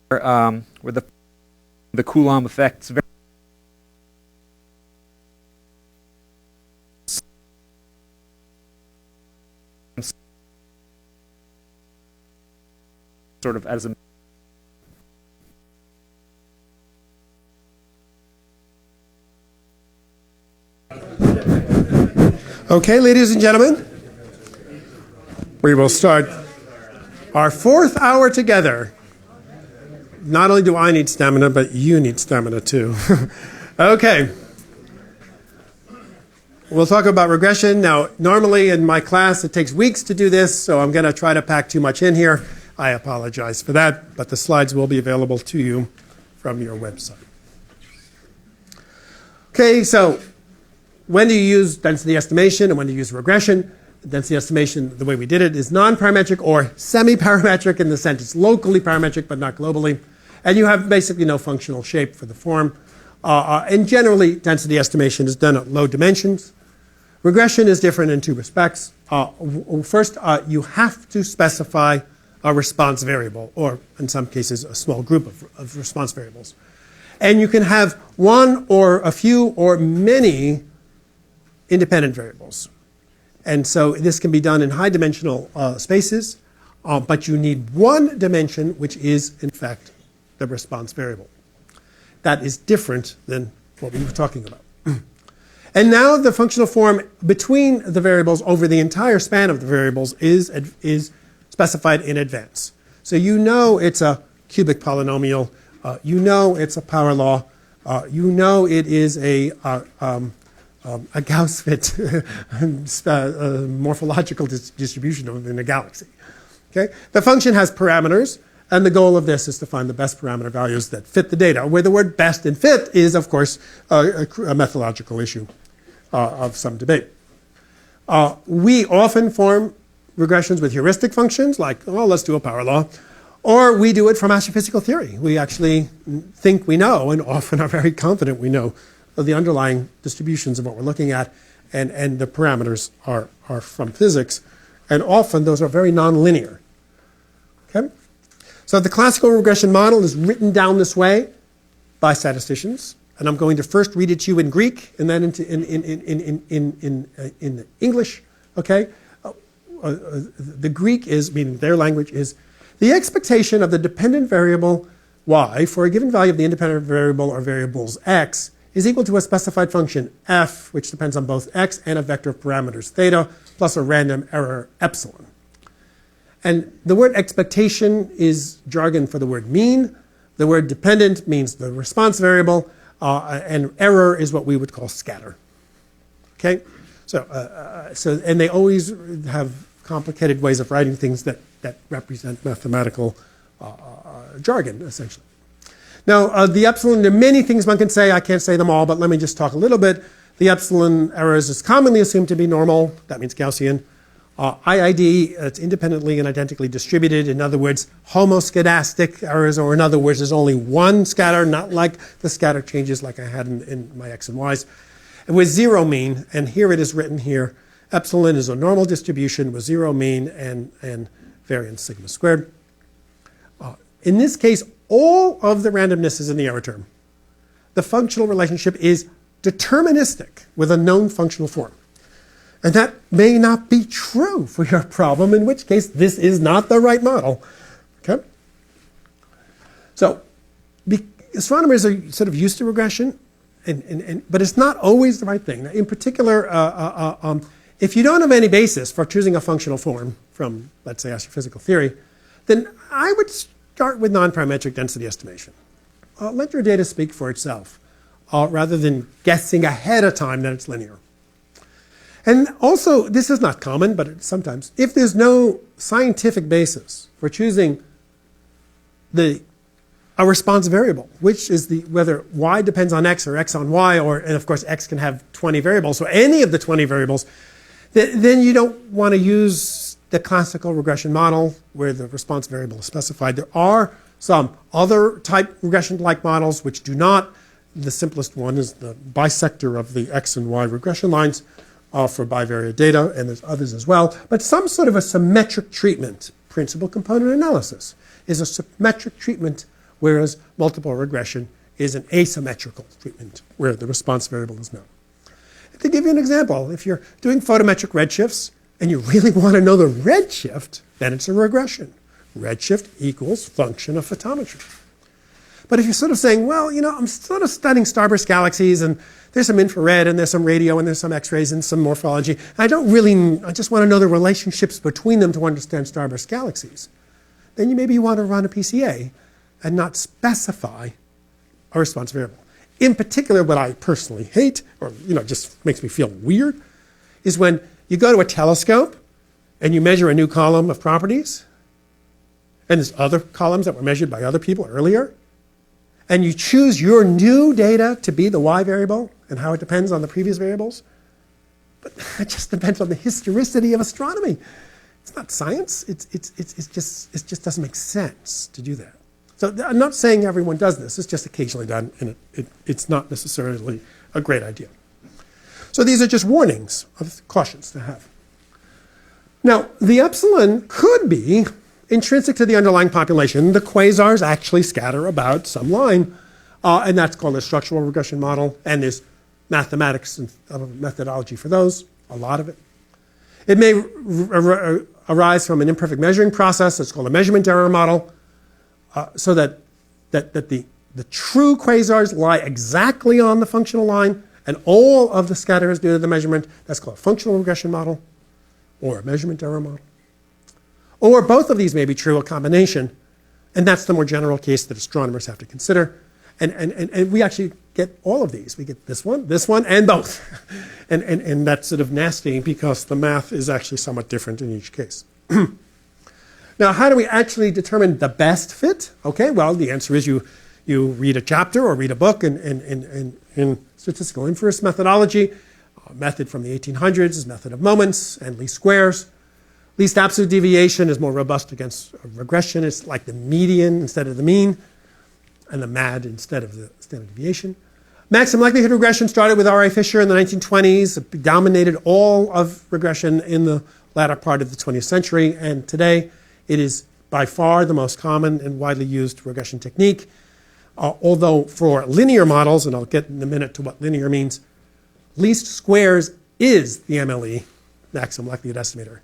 where the Coulomb effect's very sort of as a Okay, ladies and gentlemen, we will start our fourth hour together. Not only do I need stamina, but you need stamina too. Okay. We'll talk about regression. Now, normally in my class, it takes weeks to do this, so I'm going to try to pack too much in here. I apologize for that, but the slides will be available to you from your website. Okay, so when do you use density estimation and when do you use regression? Density estimation, the way we did it, is non-parametric or semi-parametric in the sense it's locally parametric but not globally. And you have basically no functional shape for the form. And generally, density estimation is done at low dimensions. Regression is different in two respects. First, you have to specify a response variable, or in some cases, a small group of response variables. And you can have one or a few or many independent variables. And so this can be done in high dimensional spaces, but you need one dimension, which is, in fact, the response variable. That is different than what we were talking about. And now the functional form between the variables over the entire span of the variables is specified in advance. So you know it's a cubic polynomial. You know it's a power law. You know it is a Gauss fit morphological distribution in a galaxy. Okay? The function has parameters, and the goal of this is to find the best parameter values that fit the data, where the word best and fit is, of course, a methodological issue of some debate. We often form regressions with heuristic functions, like, well, let's do a power law. Or we do it from astrophysical theory. We actually think we know, and often are very confident we know, of the underlying distributions of what we're looking at, and the parameters are from physics. And often those are very nonlinear. Okay? So the classical regression model is written down this way by statisticians. And I'm going to first read it to you in Greek and then in English. Okay? The Greek is, meaning their language, is the expectation of the dependent variable y for a given value of the independent variable or variables x is equal to a specified function f, which depends on both x and a vector of parameters theta, plus a random error epsilon. And the word expectation is jargon for the word mean. The word dependent means the response variable, and error is what we would call scatter. Okay? So and they always have complicated ways of writing things that represent mathematical jargon, essentially. Now, the epsilon, there are many things one can say. I can't say them all, but let me just talk a little bit. The epsilon errors is commonly assumed to be normal. That means Gaussian. IID, it's independently and identically distributed. In other words, homoscedastic errors, or in other words, there's only one scatter, not like the scatter changes like I had in my x and y's. And with zero mean, and here it is written here, epsilon is a normal distribution with zero mean and variance sigma squared. In this case, all of the randomness is in the error term. The functional relationship is deterministic with a known functional form. And that may not be true for your problem, in which case this is not the right model. Okay? So astronomers are sort of used to regression, but it's not always the right thing. In particular, if you don't have any basis for choosing a functional form from, let's say, astrophysical theory, then I would start with non-parametric density estimation. Let your data speak for itself, rather than guessing ahead of time that it's linear. And also, this is not common, but sometimes, if there's no scientific basis for choosing a response variable, which is whether y depends on x or x on y, and of course x can have 20 variables, so any of the 20 variables, then you don't want to use the classical regression model where the response variable is specified. There are some other type regression-like models which do not. The simplest one is the bisector of the x and y regression lines for bivariate data, and there's others as well. But some sort of a symmetric treatment, principal component analysis, is a symmetric treatment whereas multiple regression is an asymmetrical treatment where the response variable is known. To give you an example, if you're doing photometric redshifts and you really want to know the redshift, then it's a regression. Redshift equals function of photometry. But if you're sort of saying, well, you know, I'm sort of studying starburst galaxies and there's some infrared and there's some radio and there's some X-rays and some morphology, I just want to know the relationships between them to understand starburst galaxies, then maybe you want to run a PCA and not specify a response variable. In particular, what I personally hate, or just makes me feel weird, is when you go to a telescope and you measure a new column of properties, and there's other columns that were measured by other people earlier, and you choose your new data to be the Y variable and how it depends on the previous variables. But it just depends on the historicity of astronomy. It's not science. It just doesn't make sense to do that. So I'm not saying everyone does this. It's just occasionally done, and it's not necessarily a great idea. So these are just warnings of cautions to have. Now, the epsilon could be intrinsic to the underlying population. The quasars actually scatter about some line, and that's called a structural regression model, and there's mathematics and methodology for those, a lot of it. It may arise from an imperfect measuring process. It's called a measurement error model. So that the true quasars lie exactly on the functional line, and all of the scatter is due to the measurement. That's called a functional regression model, or a measurement error model. Or both of these may be true, a combination, and that's the more general case that astronomers have to consider. And we actually get all of these. We get this one, and both. And that's sort of nasty because the math is actually somewhat different in each case. Now, how do we actually determine the best fit? Okay, well, the answer is you read a chapter or read a book in statistical inference methodology. A method from the 1800s is method of moments and least squares. Least absolute deviation is more robust against regression. It's like the median instead of the mean, and the MAD instead of the standard deviation. Maximum likelihood regression started with R.A. Fisher in the 1920s. It dominated all of regression in the latter part of the 20th century, and today it is by far the most common and widely used regression technique. Although for linear models, and I'll get in a minute to what linear means, least squares is the MLE, maximum likelihood estimator.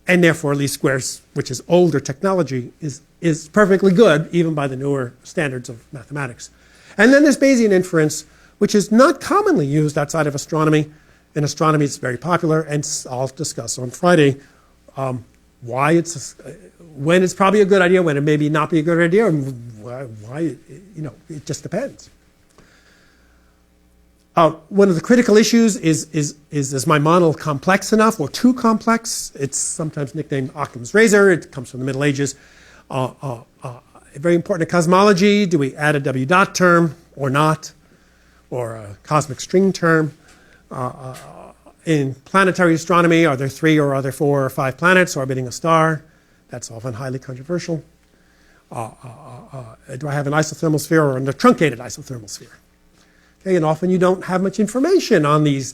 And therefore, least squares, which is older technology, is perfectly good, even by the newer standards of mathematics. And then there's Bayesian inference, which is not commonly used outside of astronomy. In astronomy, it's very popular, and I'll discuss on Friday why when it's probably a good idea, when it may not be a good idea, and why it just depends. One of the critical issues is my model complex enough or too complex? It's sometimes nicknamed Occam's razor. It comes from the Middle Ages. Very important to cosmology. Do we add a W dot term or not? Or a cosmic string term? In planetary astronomy, are there 3 or are there 4 or 5 planets orbiting a star? That's often highly controversial. Do I have an isothermal sphere or a truncated isothermal sphere? Okay, and often you don't have much information on these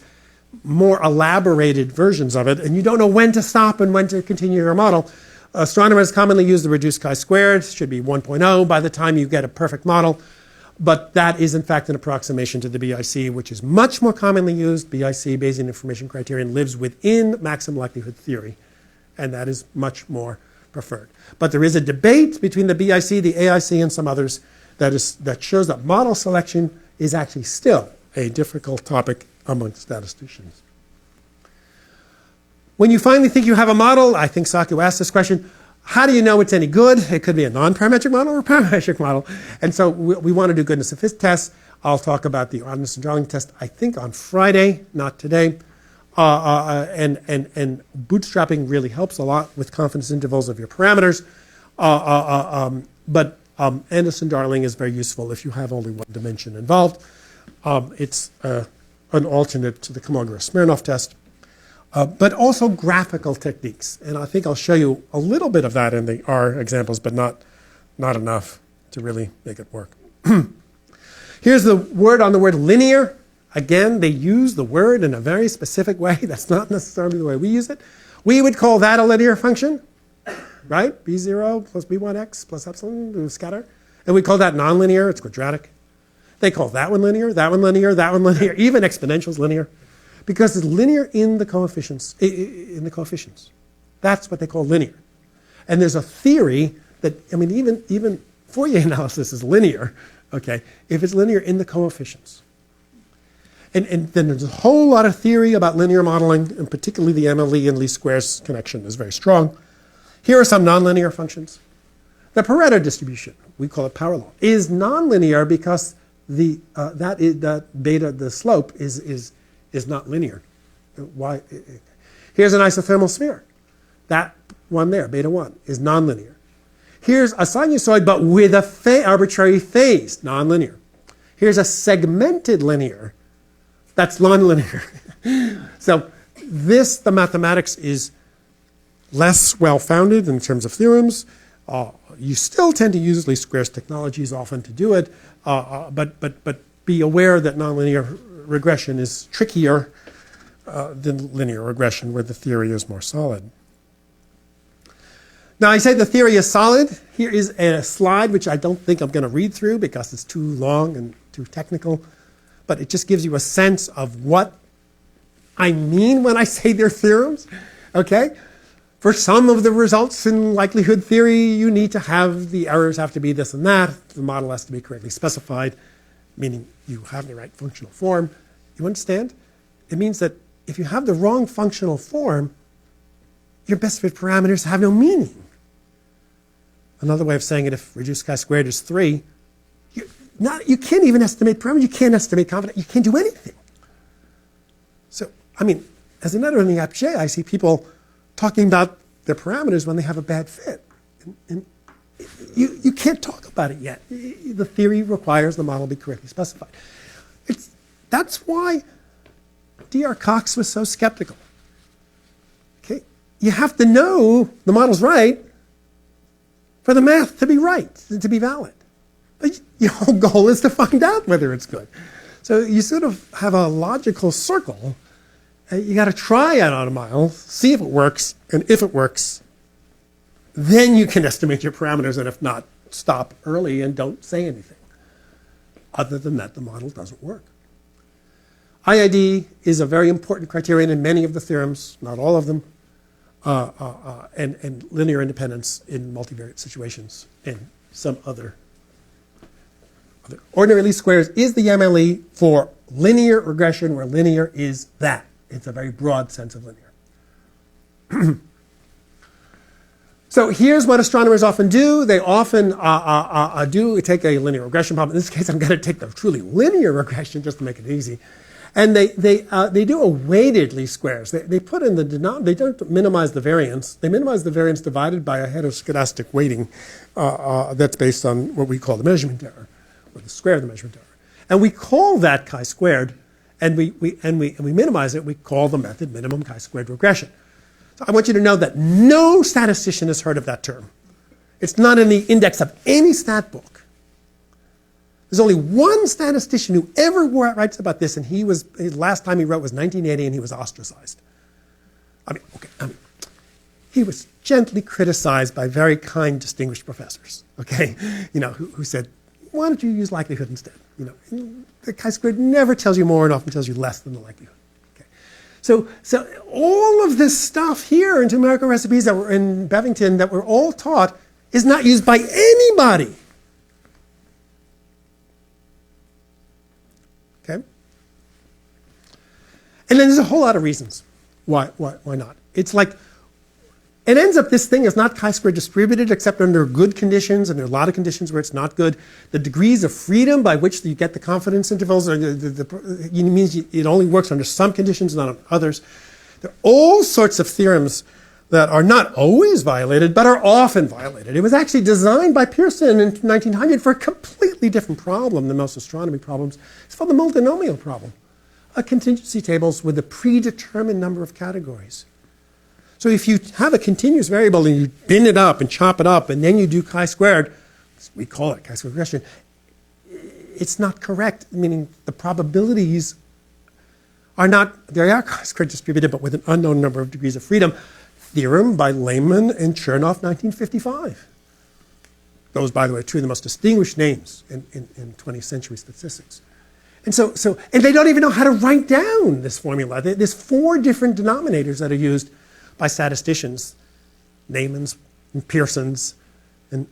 more elaborated versions of it, and you don't know when to stop and when to continue your model. Astronomers commonly use the reduced chi-squared. It should be 1.0 by the time you get a perfect model. But that is, in fact, an approximation to the BIC, which is much more commonly used. BIC, Bayesian Information Criterion, lives within maximum likelihood theory, and that is much more preferred. But there is a debate between the BIC, the AIC, and some others that shows that model selection is actually still a difficult topic among statisticians. When you finally think you have a model, I think Saku asked this question, how do you know it's any good? It could be a non-parametric model or a parametric model. And so we want to do goodness of fit tests. I'll talk about the Anderson Darling test, I think, on Friday, not today. And bootstrapping really helps a lot with confidence intervals of your parameters. But Anderson Darling is very useful if you have only one dimension involved. It's an alternate to the Kolmogorov-Smirnov test. But also graphical techniques. And I think I'll show you a little bit of that in the R examples, but not enough to really make it work. Here's the word on the word linear. Again, they use the word in a very specific way. That's not necessarily the way we use it. We would call that a linear function, right? B0 plus B1x plus epsilon scatter. And we call that nonlinear. It's quadratic. They call that one linear, that one linear, that one linear. Even exponentials linear, because it's linear in the coefficients. That's what they call linear. And there's a theory that, I mean, even Fourier analysis is linear, okay, if it's linear in the coefficients. And then there's a whole lot of theory about linear modeling, and particularly the MLE and least squares connection is very strong. Here are some nonlinear functions. The Pareto distribution, we call it power law, is nonlinear because that beta, the slope, is not linear. Why? Here's an isothermal sphere. That one there, beta 1, is nonlinear. Here's a sinusoid, but with a arbitrary phase, nonlinear. Here's a segmented linear. That's nonlinear. So the mathematics is less well-founded in terms of theorems. You still tend to use least squares technologies often to do it, but be aware that nonlinear regression is trickier than linear regression, where the theory is more solid. Now, I say the theory is solid. Here is a slide which I don't think I'm going to read through because it's too long and too technical, but it just gives you a sense of what I mean when I say they're theorems, okay? For some of the results in likelihood theory, you need to have the errors have to be this and that. The model has to be correctly specified, meaning you have the right functional form. You understand? It means that if you have the wrong functional form, your best fit parameters have no meaning. Another way of saying it, if reduced chi-squared is 3, you can't even estimate parameters. You can't estimate confidence. You can't do anything. So, I mean, as an editor in the Apogee, I see people talking about their parameters when they have a bad fit. And you can't talk about it yet. The theory requires the model be correctly specified. That's why D.R. Cox was so skeptical. Okay? You have to know the model's right for the math to be right, to be valid. But your whole goal is to find out whether it's good. So you sort of have a logical circle. You got to try it on a model, see if it works, and if it works, then you can estimate your parameters, and if not, stop early and don't say anything. Other than that, the model doesn't work. IID is a very important criterion in many of the theorems, not all of them, and linear independence in multivariate situations and some other. Ordinary least squares is the MLE for linear regression, where linear is that. It's a very broad sense of linear. So here's what astronomers often do. They often take a linear regression problem. In this case, I'm going to take the truly linear regression just to make it easy. And they do a weighted least squares. They put in the denominator. They don't minimize the variance. They minimize the variance divided by a heteroscedastic weighting that's based on what we call the measurement error, or the square of the measurement error. And we call that chi-squared, and we minimize it. We call the method minimum chi-squared regression. So I want you to know that no statistician has heard of that term. It's not in the index of any stat book. There's only one statistician who ever writes about this, and his last time he wrote was 1980, and he was ostracized. He was gently criticized by very kind, distinguished professors, okay, who said, why don't you use likelihood instead? The chi-squared never tells you more and often tells you less than the likelihood. Okay. So all of this stuff here in numerical recipes that were in Bevington that were all taught is not used by anybody. Okay? And then there's a whole lot of reasons why not. It's like, it ends up this thing is not chi-square distributed except under good conditions, and there are a lot of conditions where it's not good. The degrees of freedom by which you get the confidence intervals means it only works under some conditions, not on others. There are all sorts of theorems that are not always violated, but are often violated. It was actually designed by Pearson in 1900 for a completely different problem than most astronomy problems. It's called the multinomial problem. Contingency tables with a predetermined number of categories. So if you have a continuous variable and you bin it up and chop it up and then you do chi-squared, we call it chi-squared regression, it's not correct, meaning the probabilities are not, they are chi-squared distributed, but with an unknown number of degrees of freedom. Theorem by Lehman and Chernoff, 1955. Those, by the way, are two of the most distinguished names in 20th century statistics. And and they don't even know how to write down this formula. There's 4 different denominators that are used by statisticians, Neyman's and Pearson's, and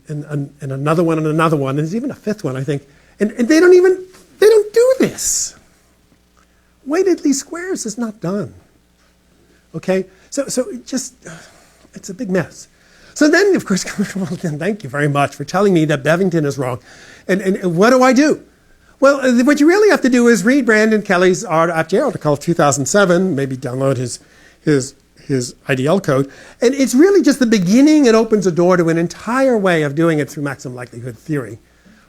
another one and another one, and there's even a 5th one, I think. And they don't do this. Weighted least squares is not done. Okay? So it's a big mess. So then, of course, well, then thank you very much for telling me that Bevington is wrong. And what do? Well, what you really have to do is read Brandon Kelly's article of 2007, maybe download his IDL code. And it's really just the beginning. It opens a door to an entire way of doing it through maximum likelihood theory,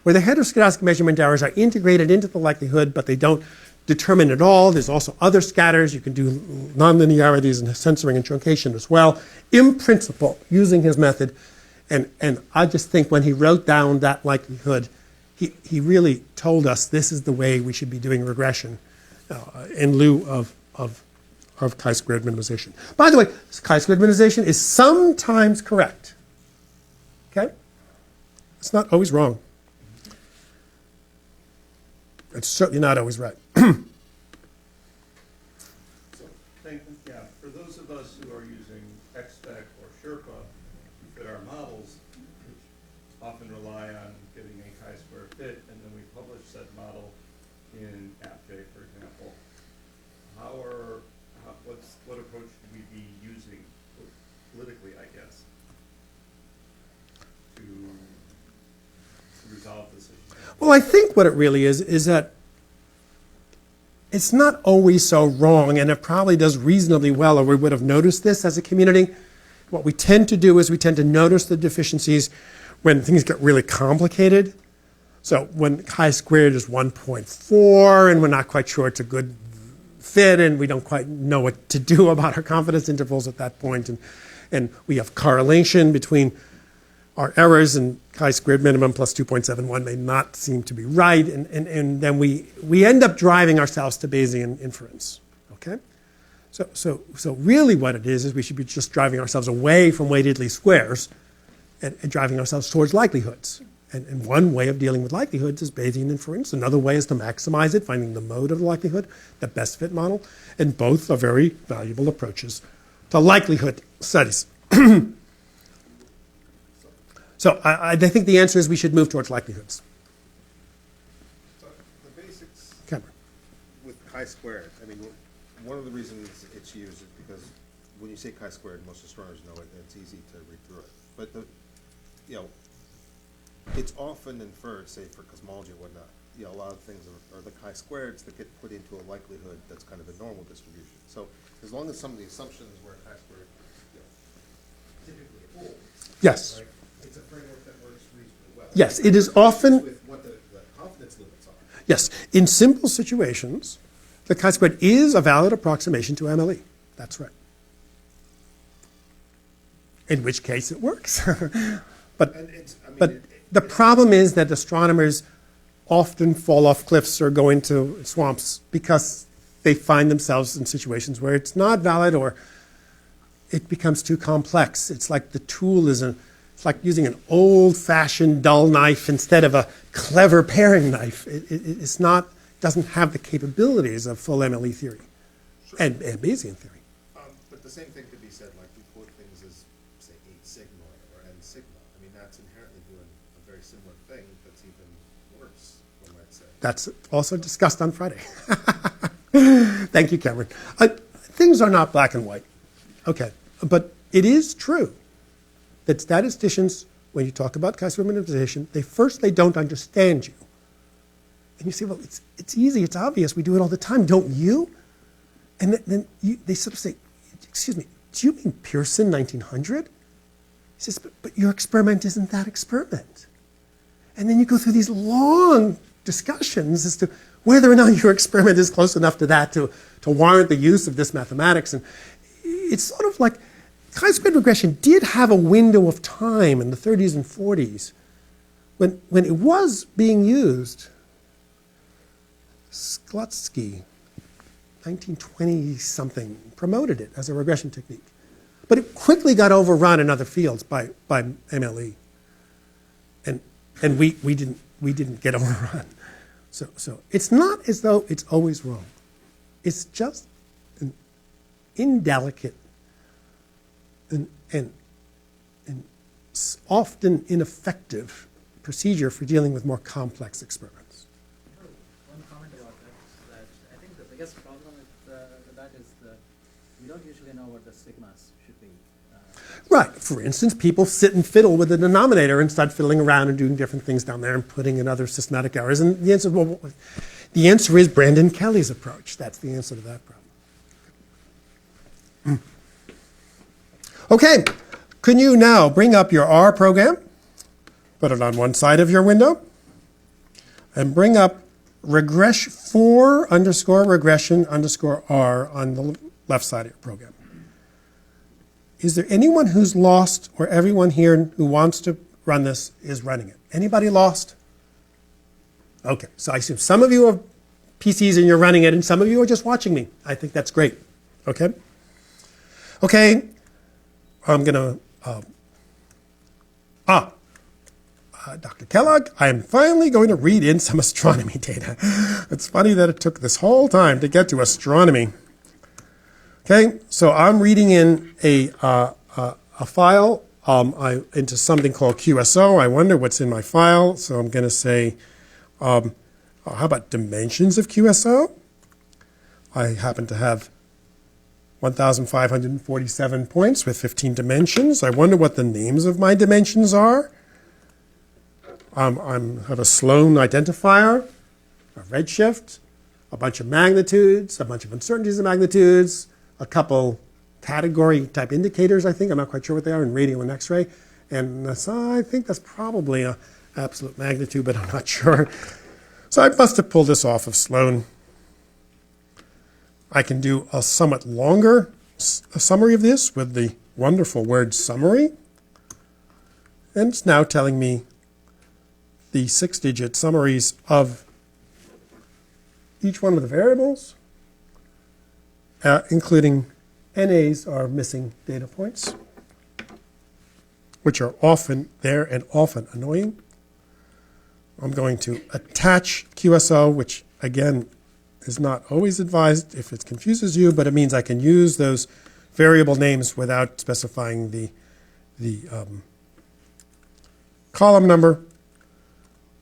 where the heteroscedastic measurement errors are integrated into the likelihood, but they don't determine it all. There's also other scatters. You can do nonlinearities and censoring and truncation as well, in principle, using his method. And I just think when he wrote down that likelihood, he really told us this is the way we should be doing regression in lieu of chi-squared minimization. By the way, chi-squared minimization is sometimes correct. Okay? It's not always wrong. It's certainly not always right. For those of us who are using XSpec or Sherpa to fit our models, which often rely on getting a chi-square fit, and then we publish said model in AppJ, for example, what approach should we be using politically, I guess, to resolve this issue? Well, I think what it really is that it's not always so wrong, and it probably does reasonably well, or we would have noticed this as a community. What we tend to do is we tend to notice the deficiencies when things get really complicated. So when chi-squared is 1.4, and we're not quite sure it's a good fit, and we don't quite know what to do about our confidence intervals at that point, and we have correlation between our errors, and chi-squared minimum plus 2.71 may not seem to be right, and then we end up driving ourselves to Bayesian inference. Okay? So really what it is we should be just driving ourselves away from weighted least squares and driving ourselves towards likelihoods. And one way of dealing with likelihoods is Bayesian inference. Another way is to maximize it, finding the mode of the likelihood, the best fit model. And both are very valuable approaches to likelihood studies. So I think the answer is we should move towards likelihoods. So the basics Cameron. with chi-squared, I mean, one of the reasons it's used is because when you say chi-squared, most astronomers know it, and it's easy to read through it. But it's often inferred, say for cosmology and whatnot, a lot of things are the chi-squareds that get put into a likelihood that's kind of a normal distribution. So as long as some of the assumptions where chi-squared typically holds, Yes. right, it's a framework that works reasonably well. Yes, it is often. With what the confidence limits are. Yes, in simple situations, the chi-squared is a valid approximation to MLE. That's right. In which case it works. But the problem is that astronomers often fall off cliffs or go into swamps because they find themselves in situations where it's not valid or it becomes too complex. It's like the tool it's like using an old-fashioned dull knife instead of a clever paring knife. It's not, doesn't have the capabilities of full MLE theory and Bayesian theory. But the same thing could be said, like we quote things as, say, 8 sigma or n sigma. I mean, that's inherently doing a very similar thing that's even worse, one might say. That's also discussed on Friday. Thank you, Cameron. Things are not black and white. Okay, but it is true that statisticians, when you talk about chi-square minimization, they don't understand you. And you say, well, it's easy, it's obvious, we do it all the time, don't you? And then they sort of say, excuse me, do you mean Pearson 1900? He says, but your experiment isn't that experiment. And then you go through these long discussions as to whether or not your experiment is close enough to that to warrant the use of this mathematics. And it's sort of like chi-squared regression did have a window of time in the 30s and 40s when it was being used. Sklutsky, 1920-something, promoted it as a regression technique. But it quickly got overrun in other fields by MLE. and we didn't get overrun. So it's not as though it's always wrong. It's just an indelicate and often ineffective procedure for dealing with more complex experiments. One comment about that I think the biggest problem with that is we don't usually know what the sigmas should be. Right. For instance, people sit and fiddle with the denominator and start fiddling around and doing different things down there and putting in other systematic errors. And the answer is Brandon Kelly's approach. That's the answer to that problem. Okay. Can you now bring up your R program, put it on one side of your window, and bring up regression_R on the left side of your program? Is there anyone who's lost, or everyone here who wants to run this is running it? Anybody lost? Okay, so I assume some of you have PCs and you're running it, and some of you are just watching me. I think that's great. Okay? Okay, I'm going to... Dr. Kellogg, I am finally going to read in some astronomy data. It's funny that it took this whole time to get to astronomy. Okay, so I'm reading in a file into something called QSO. I wonder what's in my file, so I'm going to say, how about dimensions of QSO? I happen to have 1,547 points with 15 dimensions. I wonder what the names of my dimensions are. I have a Sloan identifier, a redshift, a bunch of magnitudes, a bunch of uncertainties of magnitudes, a couple category type indicators, I think. I'm not quite sure what they are in radio and X-ray. And so I think that's probably an absolute magnitude, but I'm not sure. So I must have pulled this off of Sloan. I can do a somewhat longer summary of this with the wonderful word summary. And it's now telling me the 6-digit summaries of each one of the variables, including NAs are missing data points, which are often there and often annoying. I'm going to attach QSO, which again is not always advised if it confuses you, but it means I can use those variable names without specifying the column number.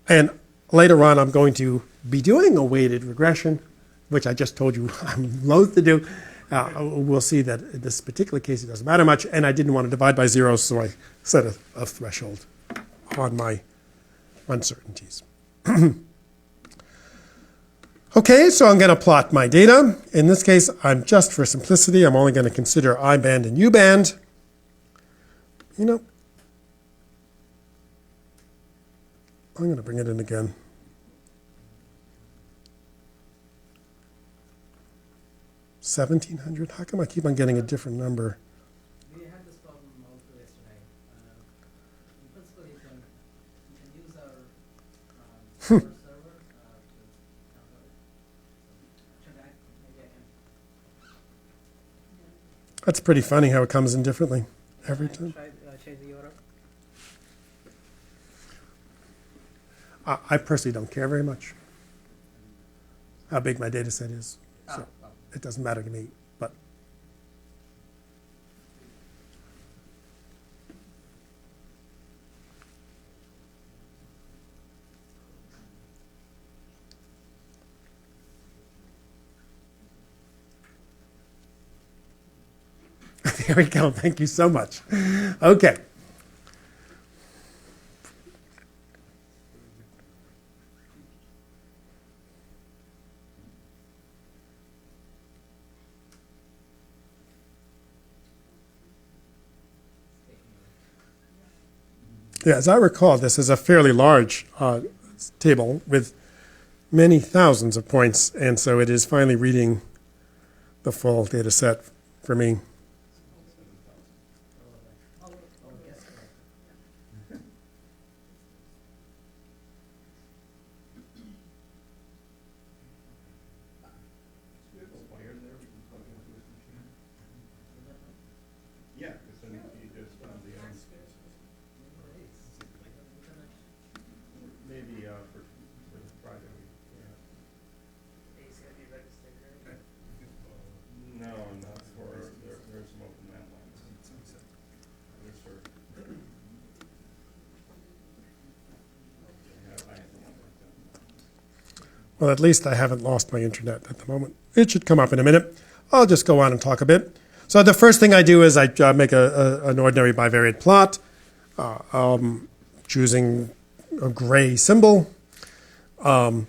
And later on, I'm going to be doing a weighted regression, which I just told you I'm loath to do. We'll see that in this particular case, it doesn't matter much. And I didn't want to divide by 0, so I set a threshold on my uncertainties. Okay, so I'm going to plot my data. In this case, just for simplicity, I'm only going to consider I band and U band. You know, I'm going to bring it in again. $1,700? How come I keep on getting a different number? We had this problem also yesterday. In principle, you can use our server to calculate. Maybe I can. That's pretty funny how it comes in differently every time. Change the URL. I personally don't care very much how big my data set is. So it doesn't matter to me. But there we go. Thank you so much. Okay. Yeah, as I recall, this is a fairly large table with many thousands of points, and so it is finally reading the full data set for me. Yeah, because then you just found the for Friday. Yeah. No, not for, there's some open landlines. Yes, sir. Yeah, I have one like that. Well, at least I haven't lost my internet at the moment. It should come up in a minute. I'll just go on and talk a bit. So the first thing I do is I make an ordinary bivariate plot, choosing a gray symbol. I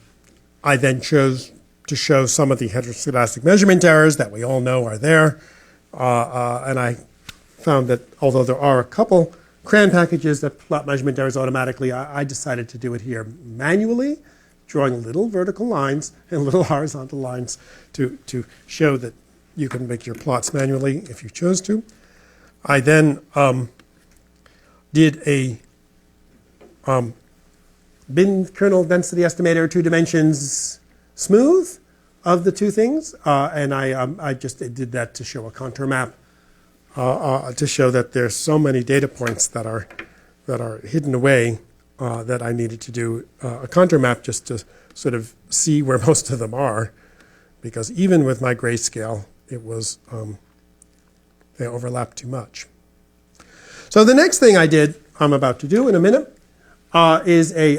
then chose to show some of the heteroscedastic measurement errors that we all know are there. And I found that although there are a couple CRAN packages that plot measurement errors automatically, I decided to do it here manually, drawing little vertical lines and little horizontal lines to show that you can make your plots manually if you chose to. I then did a bin kernel density estimator, 2 dimensions smooth of the two things, and I just did that to show a contour map, to show that there's so many data points that are hidden away that I needed to do a contour map just to sort of see where most of them are, because even with my grayscale, it was they overlapped too much. So the next thing I'm about to do in a minute, is a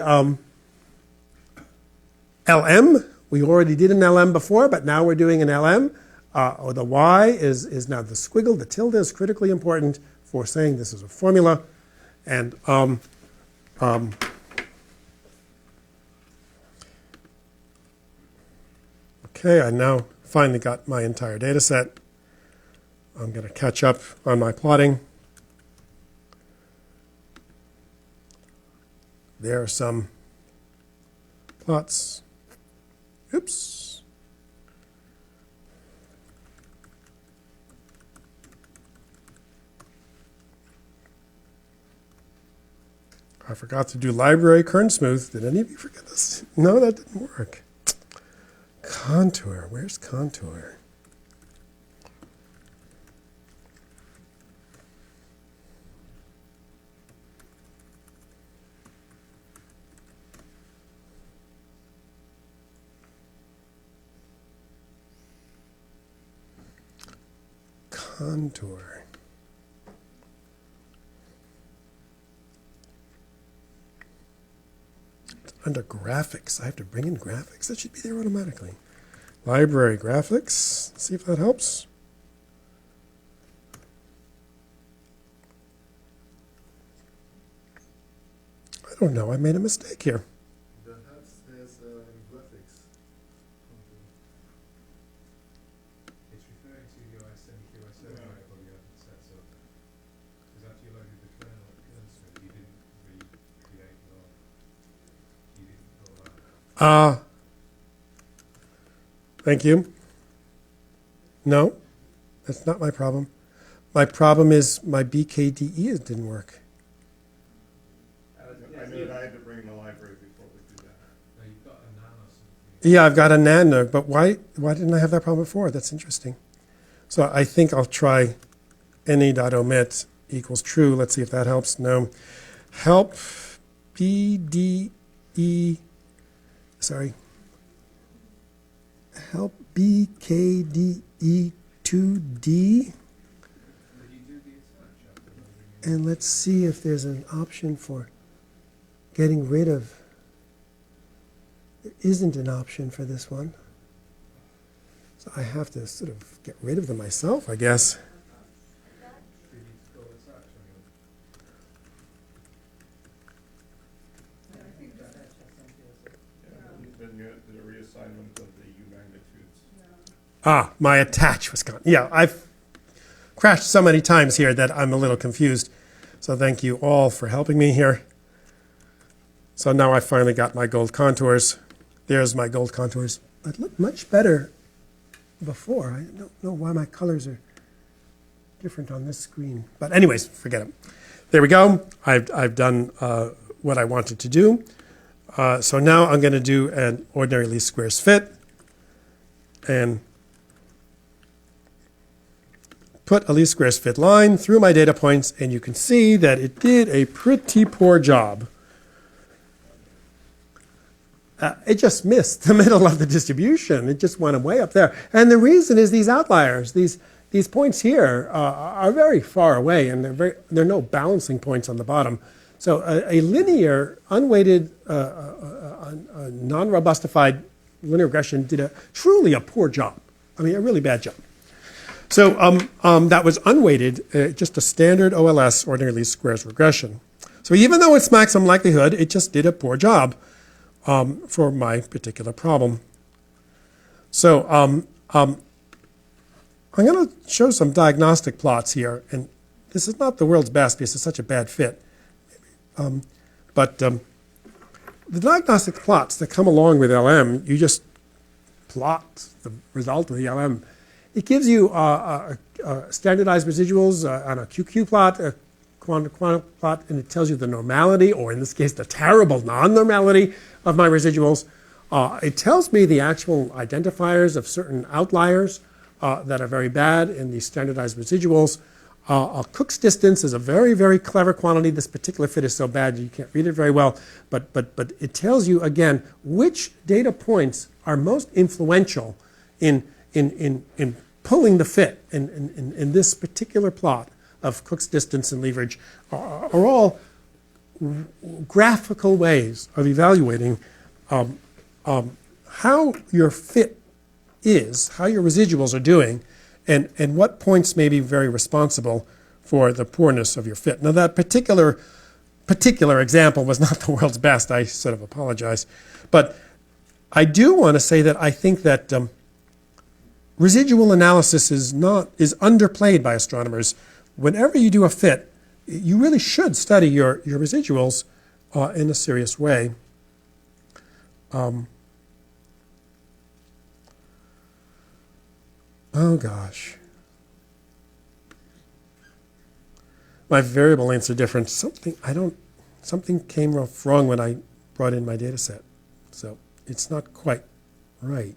LM. We already did an LM before, but now we're doing an LM. The Y is now the squiggle. The tilde is critically important for saying this is a formula. And okay, I now finally got my entire data set. I'm going to catch up on my plotting. There are some plots. Oops. I forgot to do library kern smooth. Did any of you forget this? No, that didn't work. Contour. Where's contour? Contour. It's under graphics. I have to bring in graphics. That should be there automatically. Library graphics. Let's see if that helps. I don't know. I made a mistake here. Perhaps there's graphics. It's referring to your SMQSO variable you haven't set up. Because after you loaded the kernel at Kernel, you didn't recreate your, you didn't pull that. Thank you. No, that's not my problem. My problem is my BKDE didn't work. I knew that I had to bring in the library before we do that. No, you've got a nan or something. Yeah, I've got a nano, but why didn't I have that problem before? That's interesting. So I think I'll try any.omit equals true. Let's see if that helps. No. Help BDE, sorry. Help BKDE2D. Did you do the attach after loading it? And let's see if there's an option for getting rid of. There isn't an option for this one. So I have to sort of get rid of them myself, I guess. Did you call attach on your? Then you had the reassignment of the U magnitudes. Ah, my attach was gone. Yeah, I've crashed so many times here that I'm a little confused. So thank you all for helping me here. So now I finally got my gold contours. There's my gold contours. It looked much better before. I don't know why my colors are different on this screen. But anyways, forget it. There we go. I've done what I wanted to do. So now I'm going to do an ordinary least squares fit and put a least squares fit line through my data points, and you can see that it did a pretty poor job. it just missed the middle of the distribution. It just went way up there. And the reason is these outliers, these points here are very far away, and there are no balancing points on the bottom. So a linear, unweighted, non-robustified linear regression did truly a poor job. I mean, a really bad job. So that was unweighted, just a standard OLS, ordinary least squares regression. So even though it's maximum likelihood, it just did a poor job for my particular problem. So I'm going to show some diagnostic plots here, and this is not the world's best because it's such a bad fit. But the diagnostic plots that come along with LM, you just plot the result of the LM. It gives you standardized residuals on a QQ plot, a quantum plot, and it tells you the normality, or in this case, the terrible non-normality of my residuals. It tells me the actual identifiers of certain outliers that are very bad in these standardized residuals. Cook's distance is a very, very clever quantity. This particular fit is so bad you can't read it very well. But it tells you, again, which data points are most influential in pulling the fit in this particular plot of Cook's distance and leverage are all graphical ways of evaluating how your fit is, how your residuals are doing, and what points may be very responsible for the poorness of your fit. Now, that particular example was not the world's best. I sort of apologize. But I do want to say that I think that residual analysis is underplayed by astronomers. Whenever you do a fit, you really should study your residuals in a serious way. Oh gosh. My variable lengths are different. Something came wrong when I brought in my data set. So it's not quite right.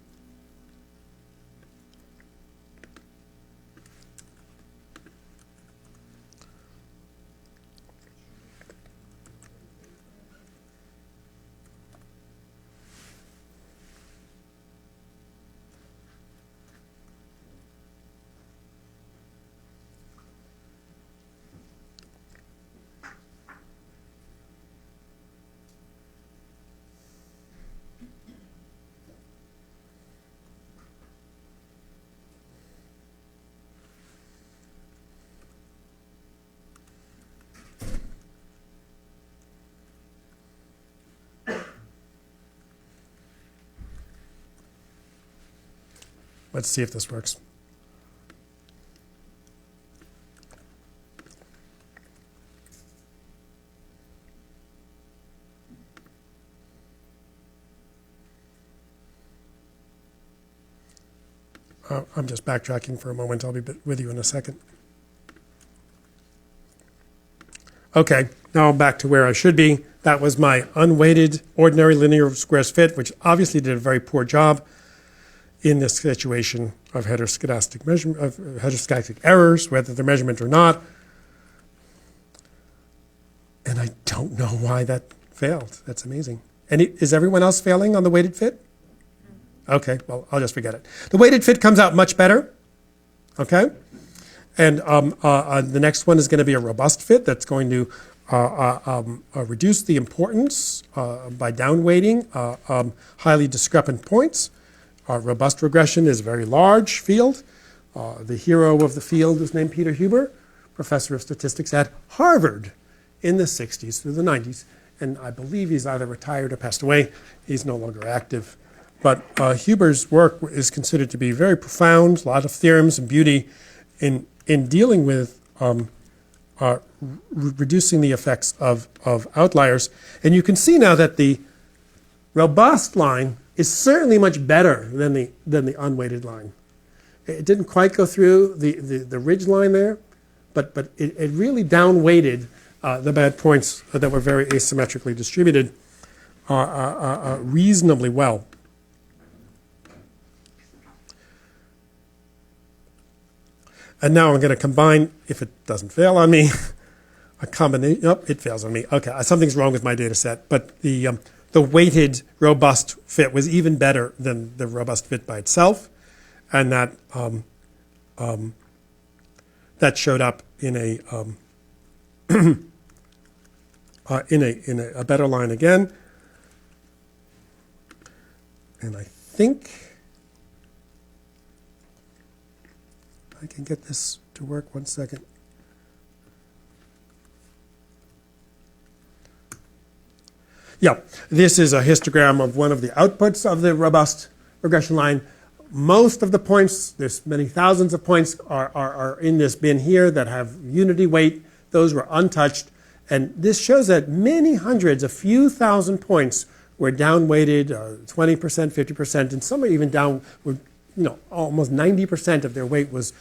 Let's see if this works. I'm just backtracking for a moment. I'll be with you in a second. Okay, now I'm back to where I should be. That was my unweighted ordinary linear squares fit, which obviously did a very poor job in this situation of heteroscedastic errors, whether they're measurement or not. And I don't know why that failed. That's amazing. And is everyone else failing on the weighted fit? Okay, well, I'll just forget it. The weighted fit comes out much better, okay? And the next one is going to be a robust fit that's going to reduce the importance by downweighting highly discrepant points. Robust regression is a very large field. The hero of the field is named Peter Huber, professor of statistics at Harvard in the 60s through the 90s. And I believe he's either retired or passed away. He's no longer active. But Huber's work is considered to be very profound, a lot of theorems and beauty in dealing with reducing the effects of outliers. And you can see now that the robust line is certainly much better than the unweighted line. It didn't quite go through the ridge line there, but it really downweighted the bad points that were very asymmetrically distributed reasonably well. And now I'm going to combine, if it doesn't fail on me, a combination. Oh, it fails on me. Okay, something's wrong with my data set. But the the weighted robust fit was even better than the robust fit by itself, and that that showed up in a in a better line again. And I think I can get this to work. 1 second. Yeah, this is a histogram of one of the outputs of the robust regression line. Most of the points, there's many thousands of points, are in this bin here that have unity weight. Those were untouched. And this shows that many hundreds, a few thousand points were down-weighted, 20%, 50%, and some are even down, almost 90% of their weight was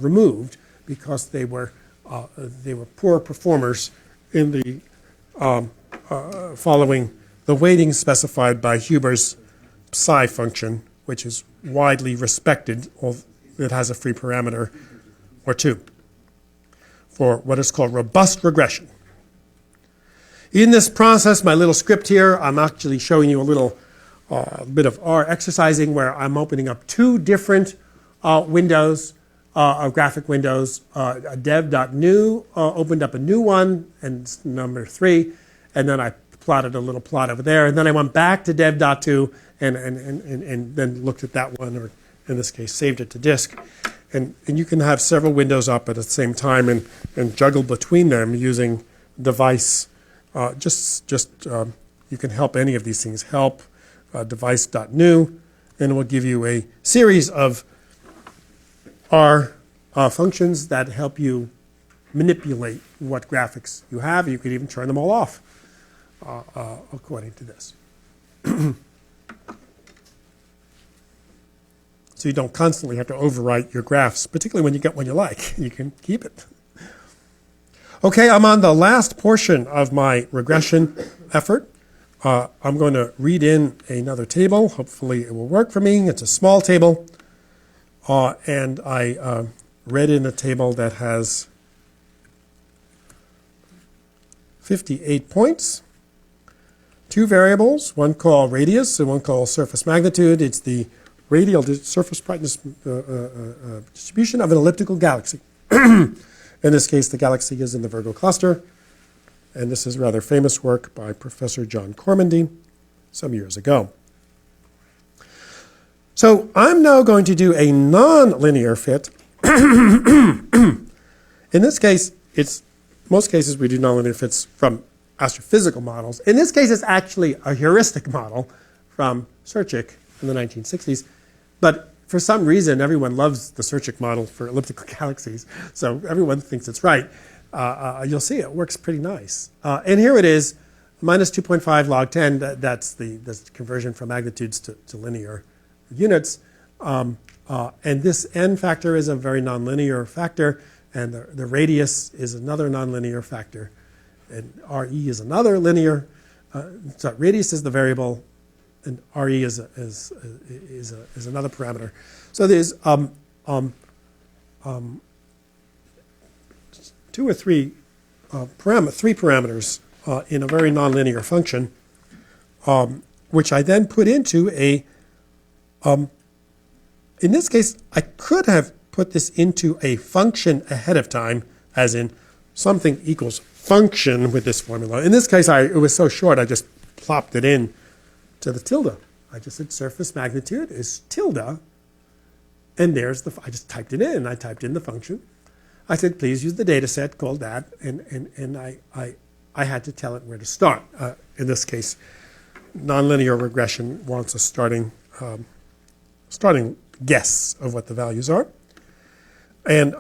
removed because they were poor performers in the following the weighting specified by Huber's psi function, which is widely respected, it has a free parameter or two, for what is called robust regression. In this process, my little script here, I'm actually showing you a little bit of R exercising where I'm opening up two different windows, graphic windows. Dev.new opened up a new one, and it's number 3, and then I plotted a little plot over there, and then I went back to dev.to and then looked at that one, or in this case, saved it to disk. And you can have several windows up at the same time and juggle between them using device. You can help any of these things. Help device.new, and it will give you a series of R functions that help you manipulate what graphics you have. You could even turn them all off according to this. So you don't constantly have to overwrite your graphs, particularly when you get one you like. You can keep it. Okay, I'm on the last portion of my regression effort. I'm going to read in another table. Hopefully it will work for me. It's a small table. And I read in a table that has 58 points. 2 variables, one called radius and one called surface magnitude. It's the radial surface brightness distribution of an elliptical galaxy. In this case, the galaxy is in the Virgo cluster, and this is rather famous work by Professor John Cormandy some years ago. So I'm now going to do a nonlinear fit. In this case, most cases we do nonlinear fits from astrophysical models. In this case, it's actually a heuristic model from Sirchik in the 1960s. But for some reason, everyone loves the Sirchik model for elliptical galaxies, so everyone thinks it's right. You'll see it works pretty nice. And here it is, minus 2.5 log 10. That's the conversion from magnitudes to linear units. And this n factor is a very nonlinear factor, and the radius is another nonlinear factor, and RE is another linear. So radius is the variable, and RE is another parameter. So there's 2 or 3 parameters in a very nonlinear function, which I then put into a. In this case, I could have put this into a function ahead of time, as in something equals function with this formula. In this case, it was so short, I just plopped it in to the tilde. I just said surface magnitude is tilde, and there's I just typed it in. I typed in the function. I said, please use the data set called that, and I had to tell it where to start. In this case, nonlinear regression wants a starting guess of what the values are. And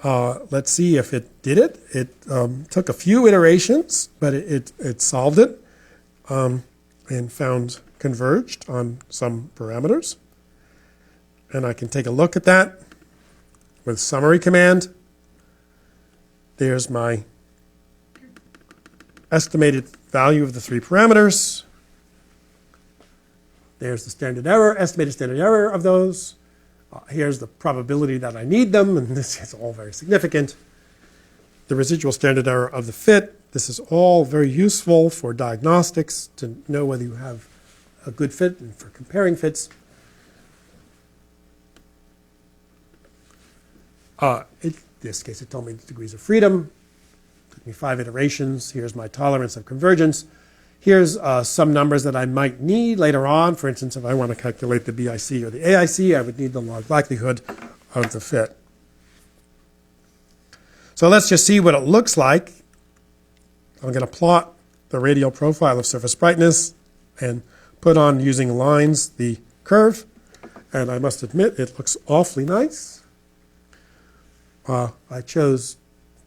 let's see if it did it. It took a few iterations, but it solved it and found converged on some parameters. And I can take a look at that with summary command. There's my estimated value of the 3 parameters. There's the standard error, estimated standard error of those. Here's the probability that I need them, and this is all very significant. The residual standard error of the fit, This is all very useful for diagnostics to know whether you have a good fit and for comparing fits. In this case, it told me the degrees of freedom. It took me 5 iterations. Here's my tolerance of convergence. Here's some numbers that I might need later on. For instance, if I want to calculate the BIC or the AIC, I would need the log likelihood of the fit. So let's just see what it looks like. I'm going to plot the radial profile of surface brightness and put on, using lines, the curve. And I must admit, it looks awfully nice. I chose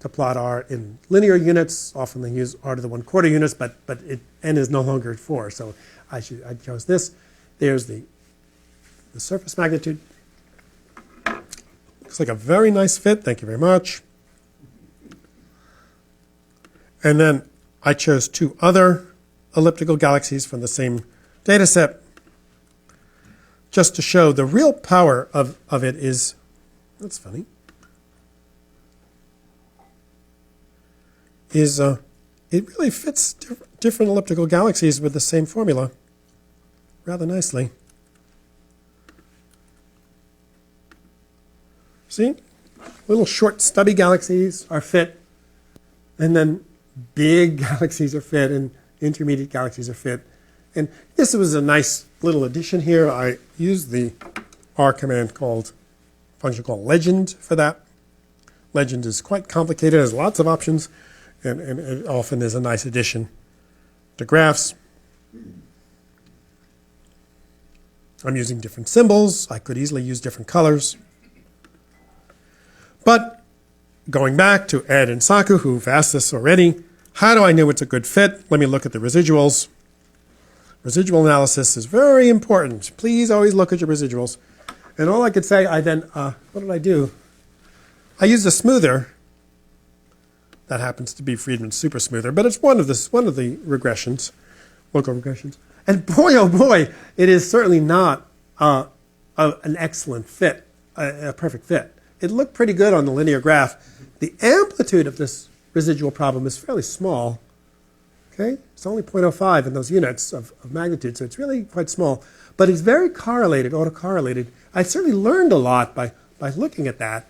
to plot R in linear units. Often they use R to the 1/4 units, but n is no longer 4. So I chose this. There's the surface magnitude. Looks like a very nice fit. Thank you very much. And then I chose 2 other elliptical galaxies from the same data set just to show the real power of it is, that's funny, is it really fits different elliptical galaxies with the same formula rather nicely. See? Little short stubby galaxies are fit, and then big galaxies are fit, and intermediate galaxies are fit. And this was a nice little addition here. I used the R command function called legend for that. Legend is quite complicated, has lots of options, and it often is a nice addition to graphs. I'm using different symbols. I could easily use different colors. But going back to Ed and Saku, who've asked this already, how do I know it's a good fit? Let me look at the residuals. Residual analysis is very important. Please always look at your residuals. And all I could say, what did I do? I used a smoother. That happens to be Friedman's super smoother, but it's one of the regressions, local regressions. And boy, oh boy, it is certainly not an excellent fit, a perfect fit. It looked pretty good on the linear graph. The amplitude of this residual problem is fairly small. Okay, it's only 0.05 in those units of magnitude, so it's really quite small. But it's very correlated, autocorrelated. I certainly learned a lot by looking at that.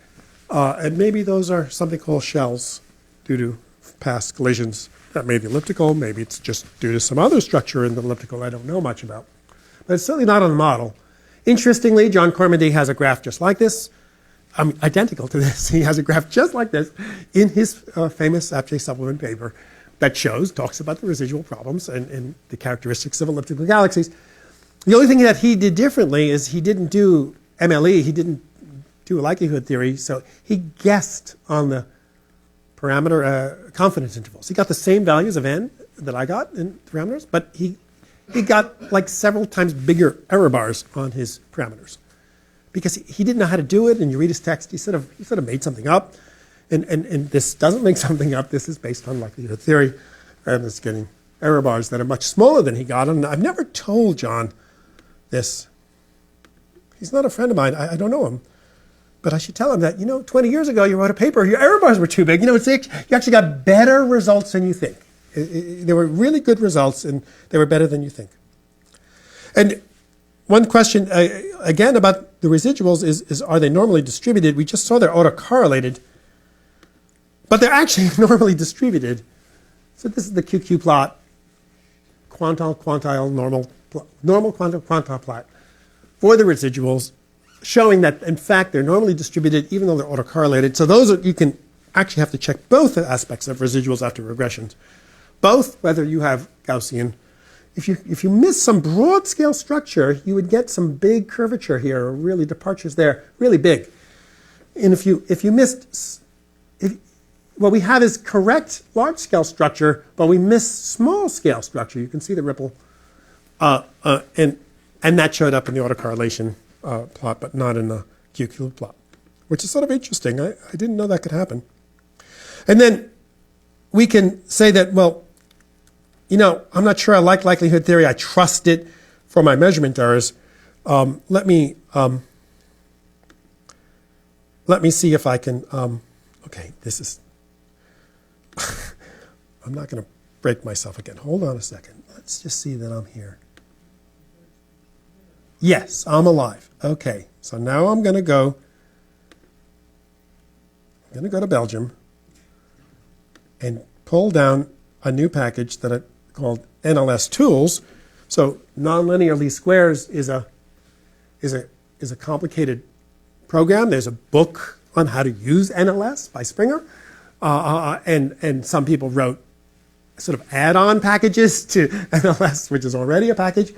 And maybe those are something called shells due to past collisions that made the elliptical. Maybe it's just due to some other structure in the elliptical I don't know much about. But it's certainly not on the model. Interestingly, John Cormandy has a graph just like this. Identical to this. He has a graph just like this in his famous Apj supplement paper that talks about the residual problems and the characteristics of elliptical galaxies. The only thing that he did differently is he didn't do MLE, he didn't do a likelihood theory, so he guessed on the parameter confidence intervals. He got the same values of n that I got in parameters, but he got like several times bigger error bars on his parameters because he didn't know how to do it. And you read his text, he sort of made something up, and this doesn't make something up. This is based on likelihood theory, and it's getting error bars that are much smaller than he got. And I've never told John this. He's not a friend of mine. I don't know him. But I should tell him that, 20 years ago you wrote a paper, your error bars were too big. You actually got better results than you think. They were really good results, and they were better than you think. And one question, again, about the residuals is are they normally distributed? We just saw they're autocorrelated, but they're actually normally distributed. So this is the QQ plot, quantile, normal, quantile plot for the residuals, showing that, in fact, they're normally distributed even though they're autocorrelated. So you can actually have to check both aspects of residuals after regressions. Both, whether you have Gaussian. If you miss some broad scale structure, you would get some big curvature here, or really departures there, really big. And if you missed, what we have is correct large scale structure, but we miss small scale structure. You can see the ripple. And that showed up in the autocorrelation plot, but not in the QQ plot, which is sort of interesting. I didn't know that could happen. And then we can say that, well, I'm not sure I like likelihood theory. I trust it for my measurement errors. Let me see if I can. Okay, this is. I'm not going to break myself again. Hold on a second. Let's just see that I'm here. Yes, I'm alive. Okay, so now I'm going to go to Belgium and pull down a new package that I called NLS Tools. So nonlinear least squares is a complicated program. There's a book on how to use NLS by Springer, and some people wrote sort of add-on packages to NLS, which is already a package.